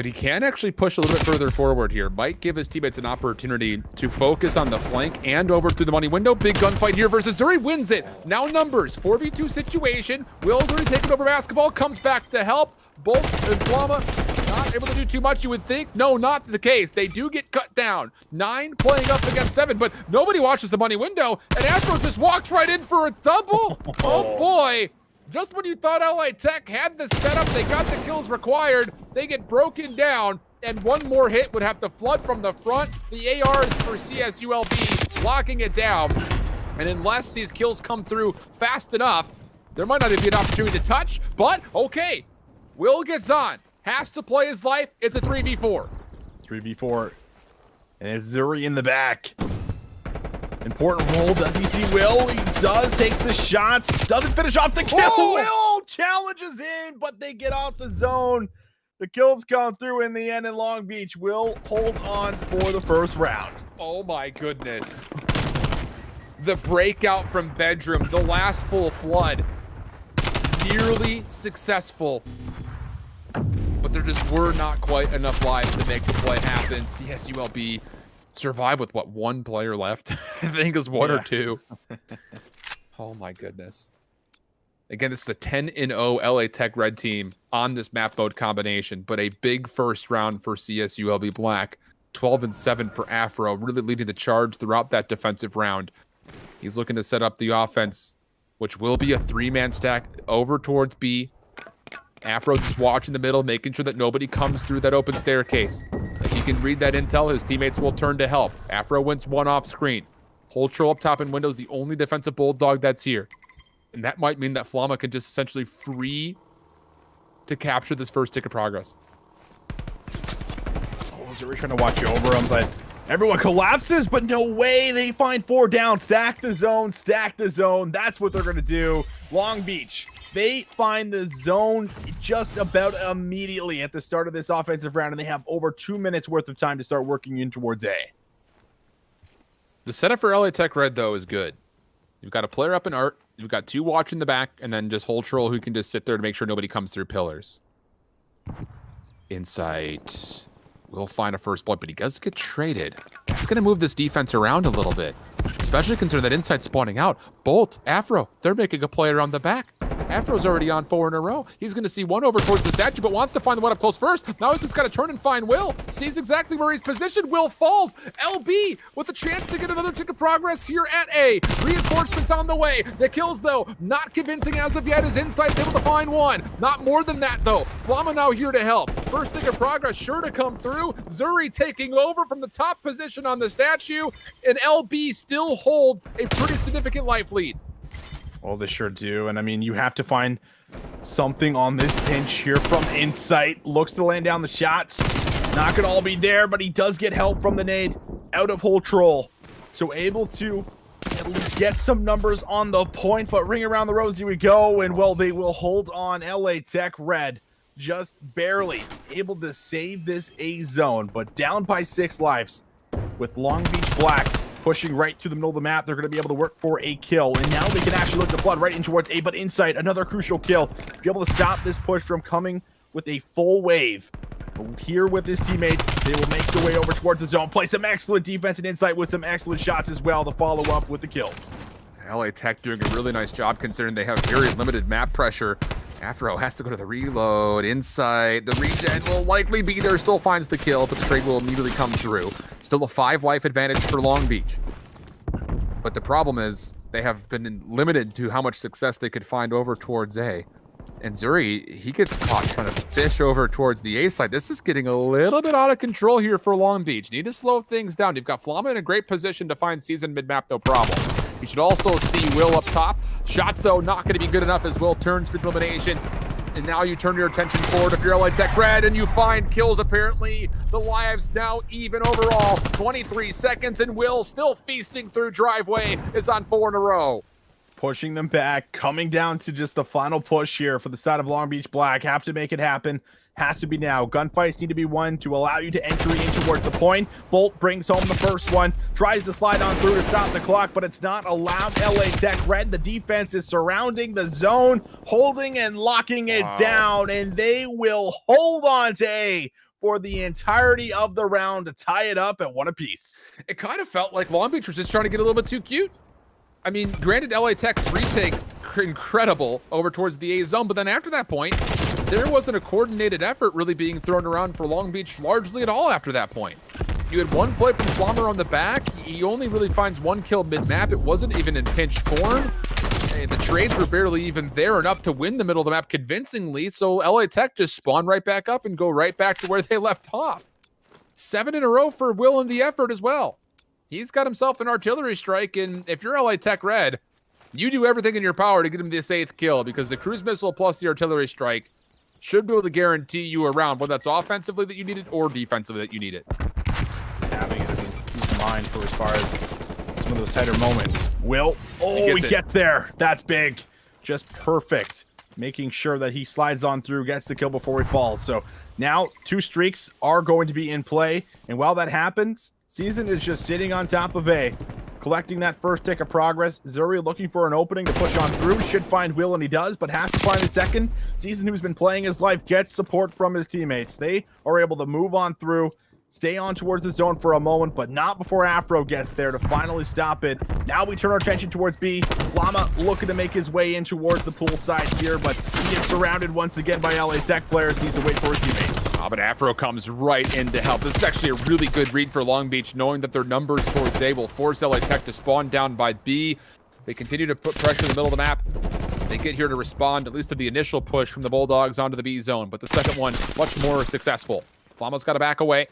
But he can actually push a little bit further forward here. Might give his teammates an opportunity to focus on the flank and over through the money window. Big gunfight here versus Zuri, wins it. Now numbers, 4v2 situation. Will Zuri taking over basketball, comes back to help. Bolt and Flama not able to do too much, you would think. No, not the case. They do get cut down. 9 playing up against 7, but nobody watches the money window, and Astro just walks right in for a double. Oh boy. Just when you thought LA Tech had the setup, they got the kills required, they get broken down, and one more hit would have to flood from the front. The AR is for CSULB, locking it down. And unless these kills come through fast enough, there might not even be an opportunity to touch, but okay. Will gets on, has to play his life. It's a 3v4. 3v4. And it's Zuri in the back. Important roll. Does he see Will? He does. Takes the shots. Doesn't finish off the kill. Oh! Will challenges in, but they get off the zone. The kills come through in the end in Long Beach. Will hold on for the first round. Oh my goodness. The breakout from bedroom, the last full flood. Nearly successful. But there just were not quite enough lives to make the play happen. CSULB survive with what, 1 player left? I think it was 1 or 2. Oh my goodness. Again, this is a 10-0 LA Tech red team on this map mode combination, but a big first round for CSULB Black. 12-7 for Afro, really leading the charge throughout that defensive round. He's looking to set up the offense, which will be a 3-man stack over towards B. Afro just watching the middle, making sure that nobody comes through that open staircase. If he can read that intel, his teammates will turn to help. Afro wins 1 off screen. Hold troll up top in windows, the only defensive bulldog that's here. And that might mean that Flama can just essentially free to capture this first tick of progress. Oh, Zuri trying to watch over him, but everyone collapses, but no way. They find 4 down. Stack the zone, stack the zone. That's what they're going to do. Long Beach. They find the zone just about immediately at the start of this offensive round, and they have over 2 minutes worth of time to start working in towards A. The setup for LA Tech Red, though, is good. You've got a player up in art, you've got 2 watching the back, and then just hold troll who can just sit there to make sure nobody comes through pillars. Insight will find a first blood, but he does get traded. That's going to move this defense around a little bit, especially considering that Insight spawning out. Bolt, Afro, they're making a play around the back. Afro's already on 4 in a row. He's going to see one over towards the statue, but wants to find the one up close first. Now he's just got to turn and find Will. Sees exactly where he's positioned. Will falls. LB with a chance to get another tick of progress here at A. Reinforcements on the way. The kills, though, not convincing as of yet. His Insight's able to find one. Not more than that, though. Flama now here to help. First tick of progress sure to come through. Zuri taking over from the top position on the statue, and LB still hold a pretty significant life lead. Well, they sure do. And I mean, you have to find something on this pinch here from Insight. Looks to land down the shots. Not going to all be there, but he does get help from the nade out of Hole Troll. So able to at least get some numbers on the point, but ring around the rosy we go. And well, they will hold on. LA Tech Red just barely able to save this A zone, but down by 6 lives with Long Beach Black pushing right through the middle of the map. They're going to be able to work for a kill, and now they can actually look to flood right in towards A, but Insight, another crucial kill, to be able to stop this push from coming with a full wave. Here with his teammates, they will make their way over towards the zone, play some excellent defense, and Insight with some excellent shots as well to follow up with the kills. LA Tech doing a really nice job considering they have very limited map pressure. Afro has to go to the reload. Insight, the regen will likely be there, still finds the kill, but the trade will immediately come through. Still a 5 life advantage for Long Beach. But the problem is they have been limited to how much success they could find over towards A. And Zuri, he gets caught trying to fish over towards the A side. This is getting a little bit out of control here for Long Beach. Need to slow things down. You've got Flama in a great position to find season mid-map, no problem. You should also see Will up top. Shots, though, not going to be good enough as Will turns for the elimination. And now you turn your attention forward if you're LA Tech Red, and you find kills, apparently. The lives now even overall. 23 seconds, and Will still feasting through driveway is on 4 in a row. Pushing them back, coming down to just the final push here for the side of Long Beach Black. Have to make it happen. Has to be now. Gunfights need to be won to allow you to enter in towards the point. Bolt brings home the first one. Tries to slide on through to stop the clock, but it's not allowed. LA Tech Red, the defense is surrounding the zone, holding and locking it down, and they will hold on to A for the entirety of the round to tie it up at 1 apiece. It kind of felt like Long Beach was just trying to get a little bit too cute. I mean, granted, LA Tech's retake incredible over towards the A zone, but then after that point, there wasn't a coordinated effort really being thrown around for Long Beach largely at all after that point. You had one play from Flommer on the back. He only really finds one kill mid-map. It wasn't even in pinch form. The trades were barely even there enough to win the middle of the map convincingly, so LA Tech just spawn right back up and go right back to where they left off. 7 in a row for Will in the effort as well. He's got himself an artillery strike, and if you're LA Tech Red, you do everything in your power to get him this 8th kill, because the cruise missile plus the artillery strike should be able to guarantee you a round, whether that's offensively that you need it or defensively that you need it. Having it as peace of mind for as far as some of those tighter moments. Will, he gets there. That's big. Just perfect. Making sure that he slides on through, gets the kill before he falls. So now 2 streaks are going to be in play, and while that happens, Season is just sitting on top of A, collecting that first tick of progress. Zuri looking for an opening to push on through. Should find Will, and he does, but has to find a second. Season, who's been playing his life, gets support from his teammates. They are able to move on through, stay on towards the zone for a moment, but not before Afro gets there to finally stop it. Now we turn our attention towards B. Llama looking to make his way in towards the pool side here, but he gets surrounded once again by LA Tech players. He needs to wait for his teammate. But Afro comes right in to help. This is actually a really good read for Long Beach, knowing that their numbers towards A will force LA Tech to spawn down by B. They continue to put pressure in the middle of the map. They get here to respond, at least to the initial push from the Bulldogs onto the B zone, but the second one, much more successful. Flama's got to back away.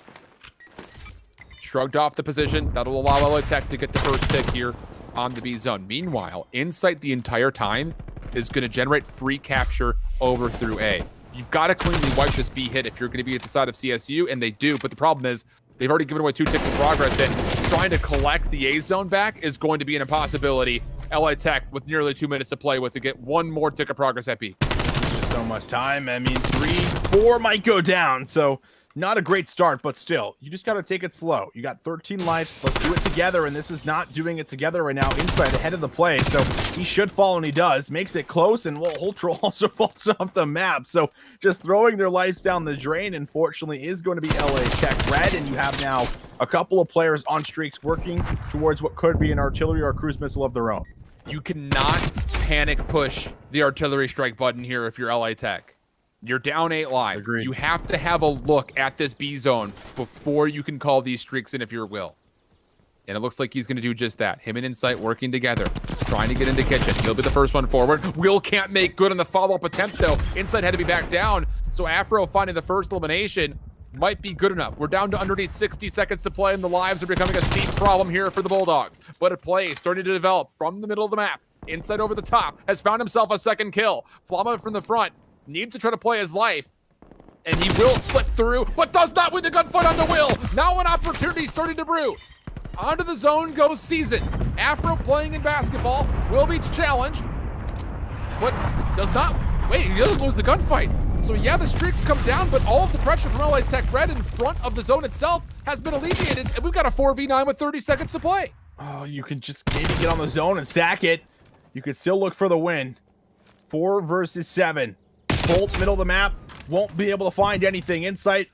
Shrugged off the position. That'll allow LA Tech to get the first pick here on the B zone. Meanwhile, Insight the entire time is going to generate free capture over through A. You've got to cleanly wipe this B hit if you're going to be at the side of CSU, and they do, but the problem is they've already given away 2 ticks of progress, and trying to collect the A zone back is going to be an impossibility. LA Tech, with nearly 2 minutes to play with, to get 1 more tick of progress at B. Just so much time. I mean, 3, 4 might go down, so not a great start, but still, you just got to take it slow. You got 13 lives. Let's do it together, and this is not doing it together right now. Insight ahead of the play, so he should fall, and he does. Makes it close, and well, Holtroll also falls off the map. So just throwing their lives down the drain, unfortunately, is going to be LA Tech Red, and you have now a couple of players on streaks working towards what could be an artillery or a cruise missile of their own. You cannot panic push the artillery strike button here if you're LA Tech. You're down 8 lives. Agreed. You have to have a look at this B zone before you can call these streaks in if you're Will. And it looks like he's going to do just that. Him and Insight working together, trying to get into kitchen. He'll be the first one forward. Will can't make good on the follow-up attempt, though. Insight had to be back down, so Afro finding the first elimination might be good enough. We're down to underneath 60 seconds to play, and the lives are becoming a steep problem here for the Bulldogs. But a play starting to develop from the middle of the map. Insight over the top has found himself a second kill. Flama from the front needs to try to play his life, and he will slip through, but does not win the gunfight on the Will. Now an opportunity starting to brew. Onto the zone goes Season. Afro playing in basketball, will be challenged, but does not, wait, he doesn't lose the gunfight. So yeah, the streaks come down, but all of the pressure from LA Tech Red in front of the zone itself has been alleviated, and we've got a 4v9 with 30 seconds to play. Oh, you can just maybe get on the zone and stack it. You could still look for the win. 4 versus 7. Bolt, middle of the map, won't be able to find anything. Insight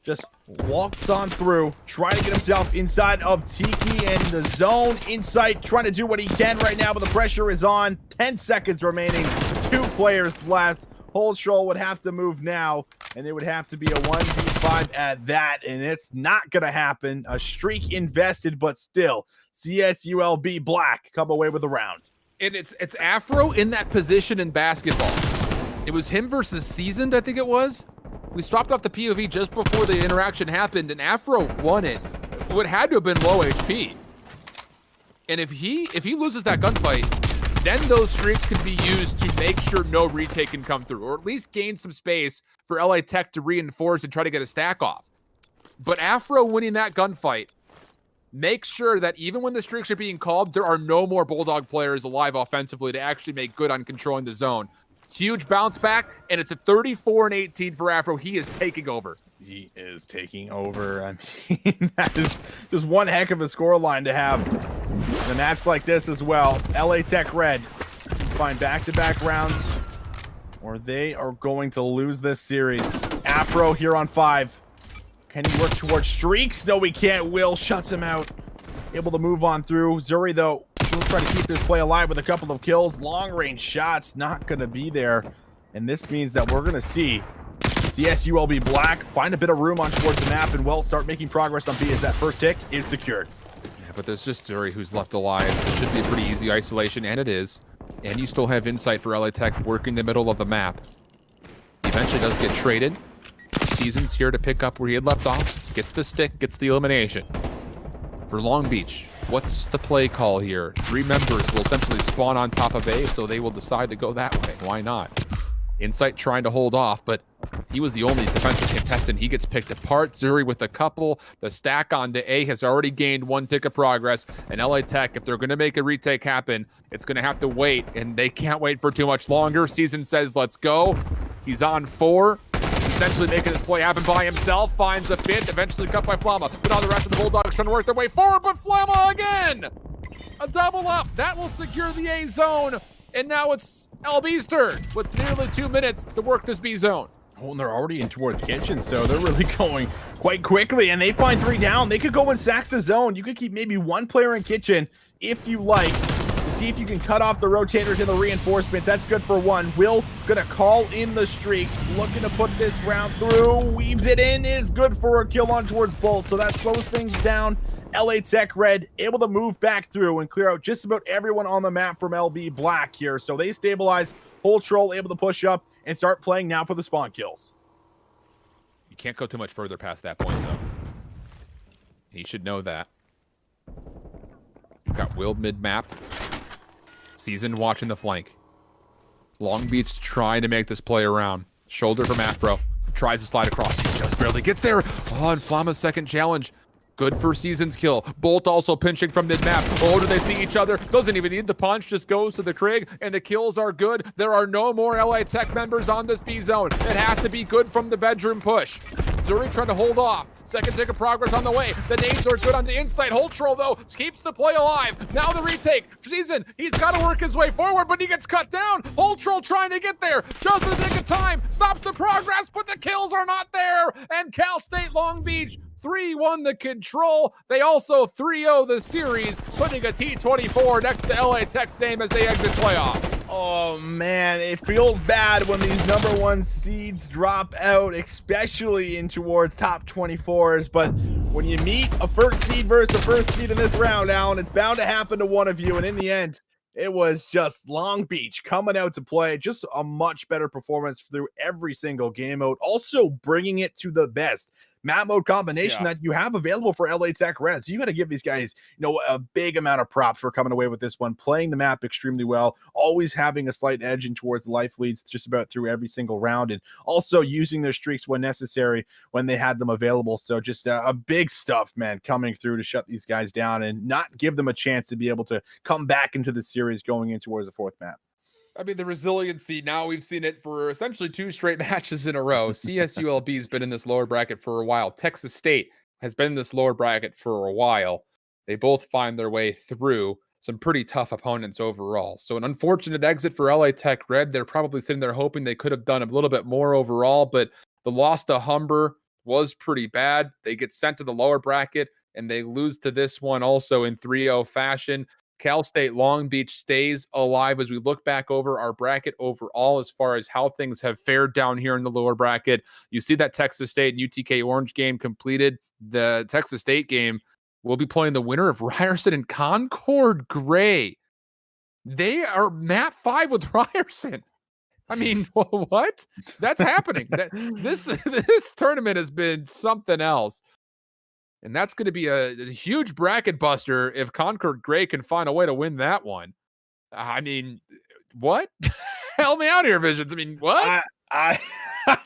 just walks on through, trying to get himself inside of Tiki and the zone. Insight trying to do what he can right now, but the pressure is on. 10 seconds remaining, 2 players left. Holtroll would have to move now, and it would have to be a 1v5 at that, and it's not going to happen. A streak invested, but still, CSULB Black come away with the round. And it's Afro in that position in basketball. It was him versus Seasoned, I think it was. We swapped off the POV just before the interaction happened, and Afro won it. It had to have been low HP. And if he loses that gunfight, then those streaks can be used to make sure no retake can come through, or at least gain some space for LA Tech to reinforce and try to get a stack off. But Afro winning that gunfight makes sure that even when the streaks are being called, there are no more Bulldog players alive offensively to actually make good on controlling the zone. Huge bounce back, and it's a 34-18 for Afro. He is taking over. He is taking over. I mean, that is just one heck of a scoreline to have in a match like this as well. LA Tech Red find back-to-back rounds, or they are going to lose this series. Afro here on 5. Can he work towards streaks? No, he can't. Will shuts him out. Able to move on through. Zuri, though, will try to keep this play alive with a couple of kills. Long-range shots not going to be there. And this means that we're going to see CSULB Black find a bit of room on towards the map and, well, start making progress on B as that first tick is secured. Yeah, but there's just Zuri who's left alive. It should be a pretty easy isolation, and it is. And you still have Insight for LA Tech working the middle of the map. He eventually does get traded. Season's here to pick up where he had left off. Gets the stick, gets the elimination. For Long Beach, what's the play call here? 3 members will essentially spawn on top of A, so they will decide to go that way. Why not? Insight trying to hold off, but he was the only defensive contestant. He gets picked apart. Zuri with a couple. The stack onto A has already gained 1 tick of progress. And LA Tech, if they're going to make a retake happen, it's going to have to wait, and they can't wait for too much longer. Season says, let's go. He's on 4. Essentially making this play happen by himself. Finds a fit, eventually cut by Flamma. But now the rest of the Bulldogs trying to work their way forward, but Flamma again! A double up. That will secure the A zone. And now it's LB's turn with nearly 2 minutes to work this B zone. Oh, and they're already in towards kitchen, so they're really going quite quickly, and they find 3 down. They could go and sack the zone. You could keep maybe 1 player in kitchen if you like, to see if you can cut off the rotators and the reinforcement. That's good for 1. Will gonna call in the streaks, looking to put this round through, weaves it in, is good for a kill on towards Bolt, so that slows things down. LA Tech Red able to move back through and clear out just about everyone on the map from LB Black here, so they stabilize. Whole Troll able to push up and start playing now for the spawn kills. You can't go too much further past that point, though. He should know that. You've got Will mid-map. Season watching the flank. Long Beach trying to make this play around. Shoulder from Afro. Tries to slide across. He just barely gets there. Oh, and Flamma's second challenge. Good for Season's kill. Bolt also pinching from mid-map. Oh, do they see each other? Doesn't even need the punch. Just goes to the Krig, and the kills are good. There are no more LA Tech members on this B zone. It has to be good from the bedroom push. Zuri trying to hold off. Second tick of progress on the way. The nades are good on the inside. Holtroll, though, keeps the play alive. Now the retake. Season, he's got to work his way forward, but he gets cut down. Holtroll trying to get there. Just in the nick of time. Stops the progress, but the kills are not there. And Cal State Long Beach 3-1 the control. They also 3-0 the series, putting a T24 next to LA Tech's name as they exit playoffs. Oh man, it feels bad when these #1 seeds drop out, especially in towards top 24s. But when you meet a first seed versus a first seed in this round, Alan, it's bound to happen to one of you. And in the end, it was just Long Beach coming out to play. Just a much better performance through every single game mode. Also bringing it to the best map mode combination that you have available for LA Tech Red. So you got to give these guys, a big amount of props for coming away with this one, playing the map extremely well, always having a slight edge in towards the life leads just about through every single round, and also using their streaks when necessary when they had them available. So just a big stuff, man, coming through to shut these guys down and not give them a chance to be able to come back into the series going in towards the 4th map. I mean, the resiliency, now we've seen it for essentially 2 straight matches in a row. CSULB's been in this lower bracket for a while. Texas State has been in this lower bracket for a while. They both find their way through some pretty tough opponents overall. So an unfortunate exit for LA Tech Red. They're probably sitting there hoping they could have done a little bit more overall, but the loss to Humber was pretty bad. They get sent to the lower bracket, and they lose to this one also in 3-0 fashion. Cal State Long Beach stays alive as we look back over our bracket overall as far as how things have fared down here in the lower bracket. You see that Texas State and UTK Orange game completed. The Texas State game will be playing the winner of Ryerson and Concord Gray. They are map 5 with Ryerson. I mean, what? That's happening. This tournament has been something else. And that's going to be a huge bracket buster if Concord Gray can find a way to win that one. I mean, what? Help me out here, Visions. I mean, what? I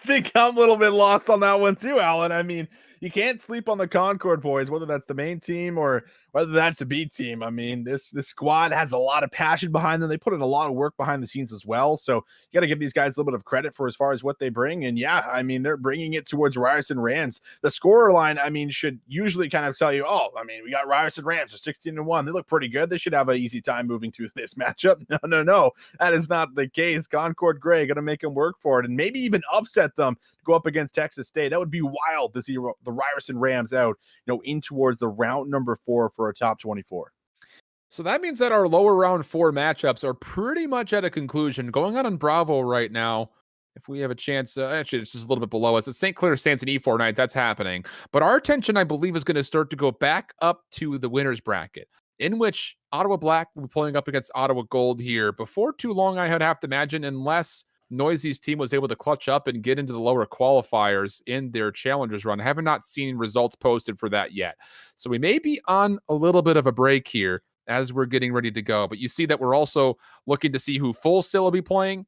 think I'm a little bit lost on that one too, Alan. I mean, you can't sleep on the Concord boys, whether that's the main team or whether that's the B team. I mean, this squad has a lot of passion behind them. They put in a lot of work behind the scenes as well. So you got to give these guys a little bit of credit for as far as what they bring. And yeah, I mean, they're bringing it towards Ryerson Rams. The scorer line, I mean, should usually kind of tell you, oh, I mean, we got Ryerson Rams are 16-1. They look pretty good. They should have an easy time moving through this matchup. No. That is not the case. Concord Gray going to make them work for it and maybe even upset them to go up against Texas State. That would be wild to see the Ryerson Rams out, in towards the round number 4 for a top 24. So that means that our lower round 4 matchups are pretty much at a conclusion. Going on Bravo right now, if we have a chance, actually, it's just a little bit below us. It's St. Clair Saints and E4 Knights. That's happening. But our attention, I believe, is going to start to go back up to the winner's bracket, in which Ottawa Black will be playing up against Ottawa Gold here. Before too long, I would have to imagine, unless Noisy's team was able to clutch up and get into the lower qualifiers in their Challengers run. I have not seen results posted for that yet. So we may be on a little bit of a break here as we're getting ready to go. But you see that we're also looking to see who Full Sail will be playing.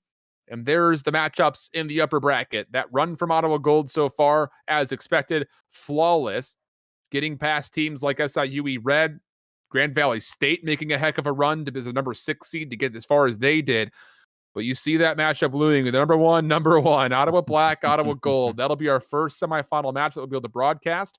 And there's the matchups in the upper bracket. That run from Ottawa Gold so far, as expected, flawless. Getting past teams like SIUE Red, Grand Valley State making a heck of a run to be the number 6 seed to get as far as they did. But you see that matchup looming with number one, Ottawa Black, Ottawa Gold. That'll be our first semifinal match that we'll be able to broadcast.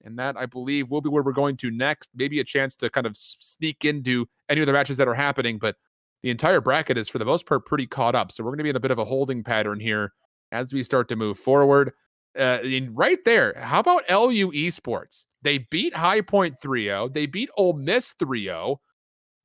And that, I believe, will be where we're going to next. Maybe a chance to kind of sneak into any of the matches that are happening. But the entire bracket is, for the most part, pretty caught up. So we're going to be in a bit of a holding pattern here as we start to move forward. Right there, how about LU Esports? They beat High Point 3-0. They beat Ole Miss 3-0.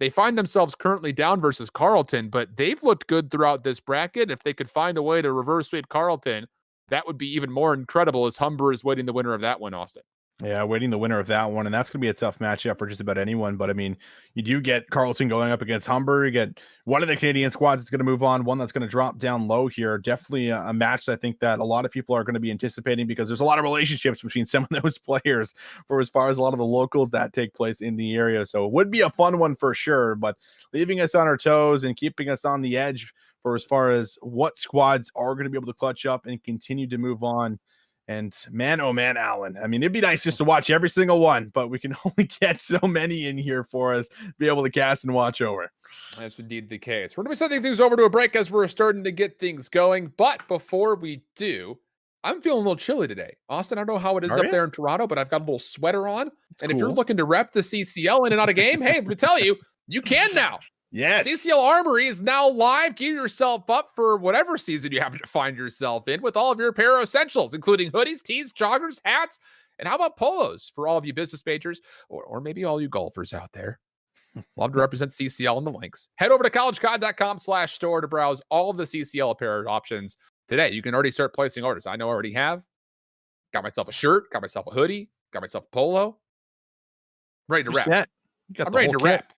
They find themselves currently down versus Carleton, but they've looked good throughout this bracket. If they could find a way to reverse sweep Carleton, that would be even more incredible, as Humber is waiting the winner of that one, Austin. Yeah, waiting the winner of that one, and that's going to be a tough matchup for just about anyone. But I mean, you do get Carleton going up against Humber. You get one of the Canadian squads that's going to move on, one that's going to drop down low here. Definitely a match I think that a lot of people are going to be anticipating, because there's a lot of relationships between some of those players for as far as a lot of the locals that take place in the area. So it would be a fun one for sure, but leaving us on our toes and keeping us on the edge for as far as what squads are going to be able to clutch up and continue to move on. And man, oh man, Alan. I mean, it'd be nice just to watch every single one, but we can only get so many in here for us to be able to cast and watch over. That's indeed the case. We're going to be sending things over to a break as we're starting to get things going. But before we do, I'm feeling a little chilly today. Austin, I don't know how it is up there in Toronto, but I've got a little sweater on. And if you're looking to rep the CCL in and out of game, hey, let me tell you, you can now. Yes. CCL Armory is now live. Gear yourself up for whatever season you happen to find yourself in with all of your apparel essentials, including hoodies, tees, joggers, hats, and how about polos for all of you business majors or maybe all you golfers out there. Love to represent CCL in the links. Head over to collegecod.com/store to browse all of the CCL apparel options today. You can already start placing orders. I know I already have. Got myself a shirt, got myself a hoodie, got myself a polo. Ready to rep. I'm ready to rep.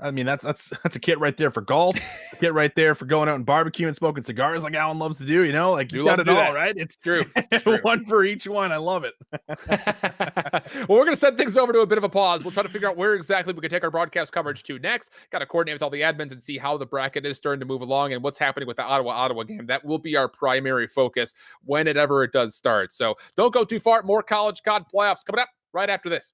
I mean, that's a kit right there for golf, a kit right there for going out and barbecue and smoking cigars like Alan loves to do, like he's got it all, right? It's true. One for each one. I love it. Well, we're going to send things over to a bit of a pause. We'll try to figure out where exactly we can take our broadcast coverage to next. Got to coordinate with all the admins and see how the bracket is starting to move along and what's happening with the Ottawa game. That will be our primary focus whenever it does start. So don't go too far. More College COD playoffs coming up right after this.